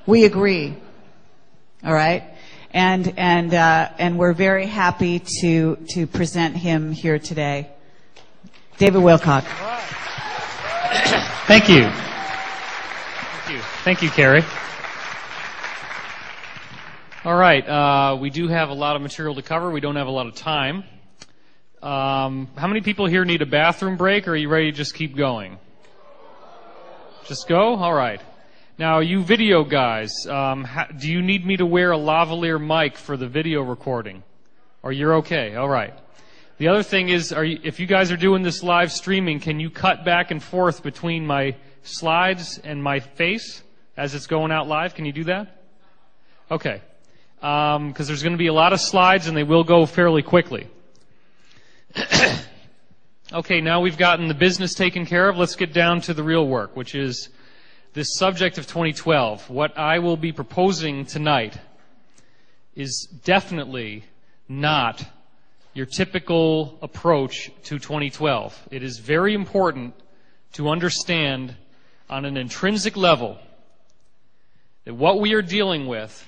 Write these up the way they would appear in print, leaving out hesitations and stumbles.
We agree. All right? And we're very happy to present him here today. David Wilcock. Thank you. Thank you, Carrie. All right, we do have a lot of material to cover. We don't have a lot of time. How many people here need a bathroom break, or are you ready to just keep going? Just go? All right. Now, you video guys, do you need me to wear a lavalier mic for the video recording? Or you're okay? All right. The other thing is, if you guys are doing this live streaming, can you cut back and forth between my slides and my face as it's going out live? Can you do that? Okay. Because there's going to be a lot of slides, and they will go fairly quickly. Okay, now we've gotten the business taken care of. Let's get down to the real work, which is this subject of 2012. What I will be proposing tonight is definitely not your typical approach to 2012. It is very important to understand on an intrinsic level that what we are dealing with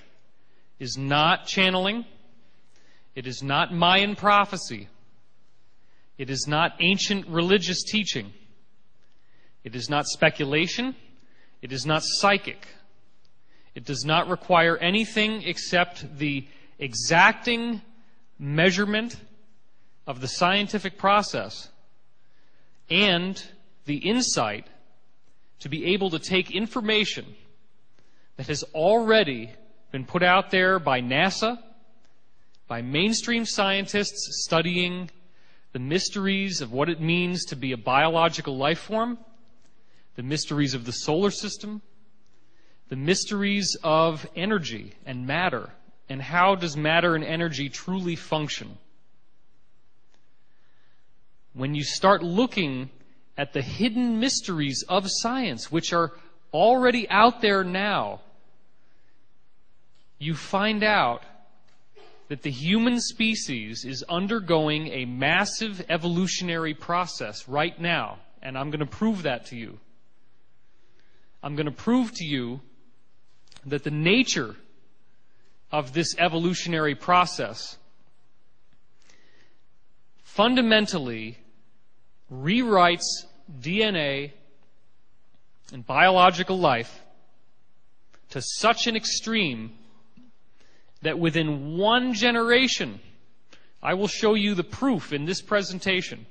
is not channeling, it is not Mayan prophecy, it is not ancient religious teaching, it is not speculation, it is not psychic. It does not require anything except the exacting measurement of the scientific process and the insight to be able to take information that has already been put out there by NASA, by mainstream scientists studying the mysteries of what it means to be a biological life form, the mysteries of the solar system, the mysteries of energy and matter, and how does matter and energy truly function. When you start looking at the hidden mysteries of science, which are already out there now, you find out that the human species is undergoing a massive evolutionary process right now, and I'm going to prove that to you. I'm going to prove to you that the nature of this evolutionary process fundamentally rewrites DNA and biological life to such an extreme that within one generation, I will show you the proof in this presentation,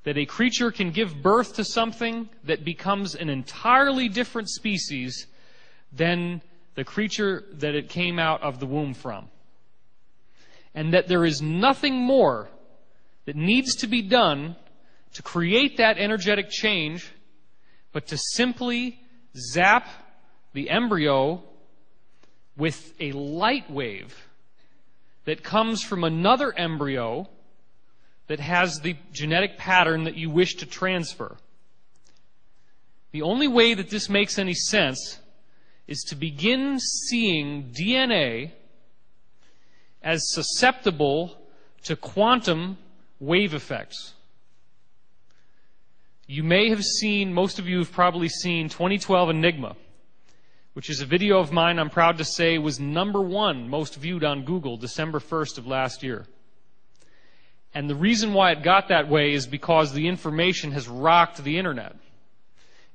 that a creature can give birth to something that becomes an entirely different species than the creature that it came out of the womb from. And that there is nothing more that needs to be done to create that energetic change, but to simply zap the embryo with a light wave that comes from another embryo that has the genetic pattern that you wish to transfer. The only way that this makes any sense is to begin seeing DNA as susceptible to quantum wave effects. You may have seen, most of you have probably seen 2012 Enigma, which is a video of mine I'm proud to say was #1 most viewed on Google December 1st of last year. And the reason why it got that way is because the information has rocked the internet.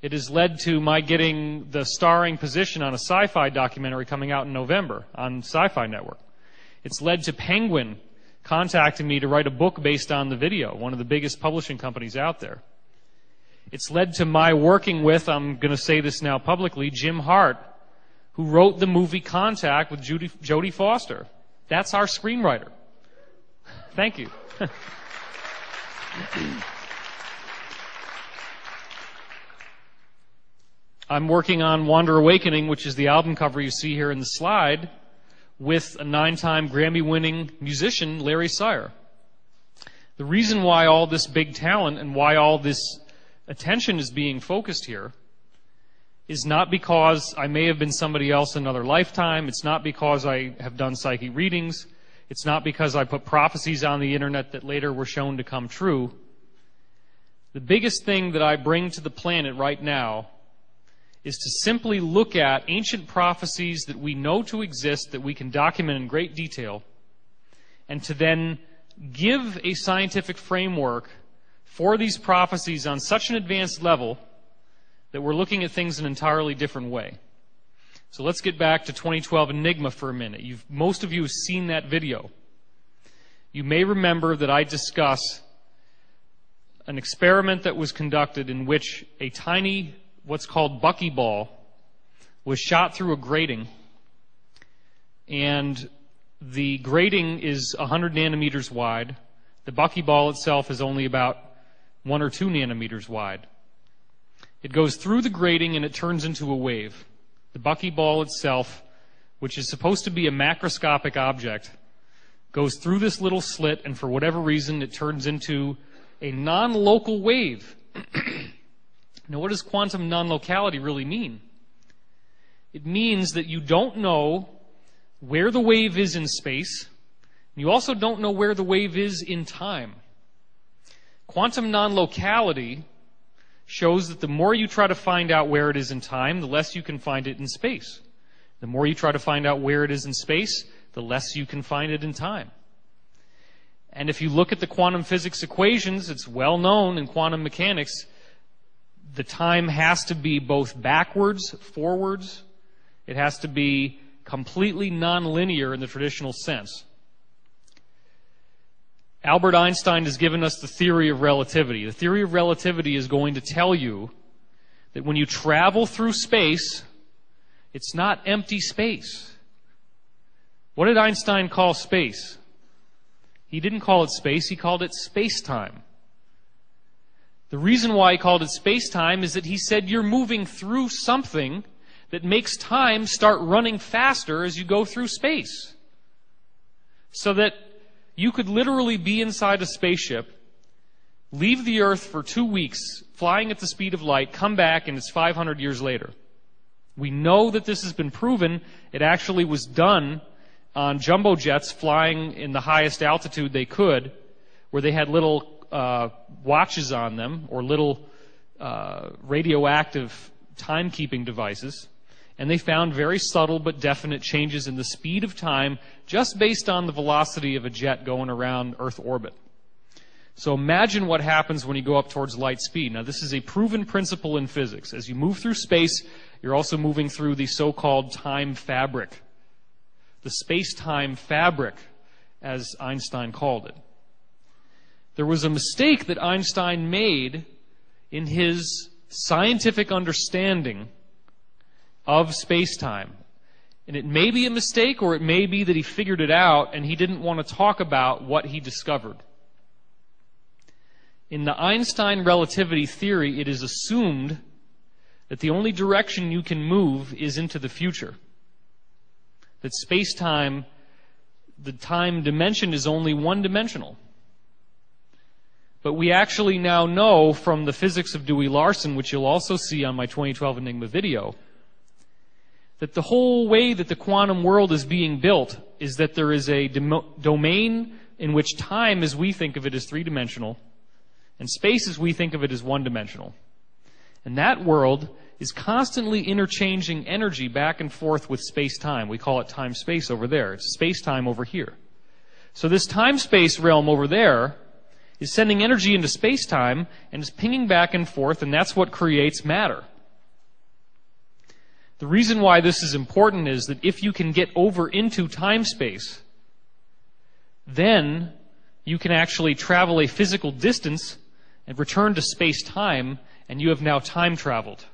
It has led to my getting the starring position on a sci-fi documentary coming out in November on Sci-Fi Network. It's led to Penguin contacting me to write a book based on the video, one of the biggest publishing companies out there. It's led to my working with, I'm going to say this now publicly, Jim Hart, who wrote the movie Contact with Jodie Foster. That's our screenwriter. Thank you. I'm working on Wander Awakening, which is the album cover you see here in the slide, with a 9-time Grammy-winning musician, Larry Sire. The reason why all this big talent and why all this attention is being focused here is not because I may have been somebody else in another lifetime. It's not because I have done psychic readings. It's not because I put prophecies on the internet that later were shown to come true. The biggest thing that I bring to the planet right now is to simply look at ancient prophecies that we know to exist, that we can document in great detail, and to then give a scientific framework for these prophecies on such an advanced level that we're looking at things in an entirely different way. So let's get back to 2012 Enigma for a minute. Most of you have seen that video. You may remember that I discuss an experiment that was conducted in which a tiny, what's called buckyball, was shot through a grating, and the grating is 100 nanometers wide. The buckyball itself is only about 1 or 2 nanometers wide. It goes through the grating and it turns into a wave. The buckyball itself, which is supposed to be a macroscopic object, goes through this little slit, and for whatever reason it turns into a non-local wave. Now, what does quantum non-locality really mean? It means that you don't know where the wave is in space, and you also don't know where the wave is in time. Quantum non-locality shows that the more you try to find out where it is in time, the less you can find it in space. The more you try to find out where it is in space, the less you can find it in time. And if you look at the quantum physics equations, it's well known in quantum mechanics, the time has to be both backwards, forwards. It has to be completely nonlinear in the traditional sense. Albert Einstein has given us the theory of relativity. The theory of relativity is going to tell you that when you travel through space, it's not empty space. What did Einstein call space? He didn't call it space, he called it space-time. The reason why he called it space-time is that he said you're moving through something that makes time start running faster as you go through space. So that you could literally be inside a spaceship, leave the Earth for 2 weeks, flying at the speed of light, come back, and it's 500 years later. We know that this has been proven. It actually was done on jumbo jets flying in the highest altitude they could, where they had little watches on them, or little radioactive timekeeping devices. And they found very subtle but definite changes in the speed of time just based on the velocity of a jet going around Earth orbit. So imagine what happens when you go up towards light speed. Now, this is a proven principle in physics. As you move through space, you're also moving through the so-called time fabric. The space-time fabric, as Einstein called it. There was a mistake that Einstein made in his scientific understanding of space-time. And it may be a mistake, or it may be that he figured it out and he didn't want to talk about what he discovered. In the Einstein relativity theory, it is assumed that the only direction you can move is into the future. That space-time, the time dimension, is only one-dimensional. But we actually now know from the physics of Dewey-Larson, which you'll also see on my 2012 Enigma video, that the whole way that the quantum world is being built is that there is a domain in which time, as we think of it, is three-dimensional, and space, as we think of it, is one-dimensional. And that world is constantly interchanging energy back and forth with space-time. We call it time-space over there. It's space-time over here. So this time-space realm over there is sending energy into space-time and is pinging back and forth, and that's what creates matter. The reason why this is important is that if you can get over into time-space, then you can actually travel a physical distance and return to space-time, and you have now time traveled.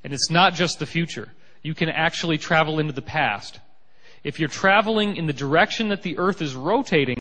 And it's not just the future. You can actually travel into the past. If you're traveling in the direction that the Earth is rotating,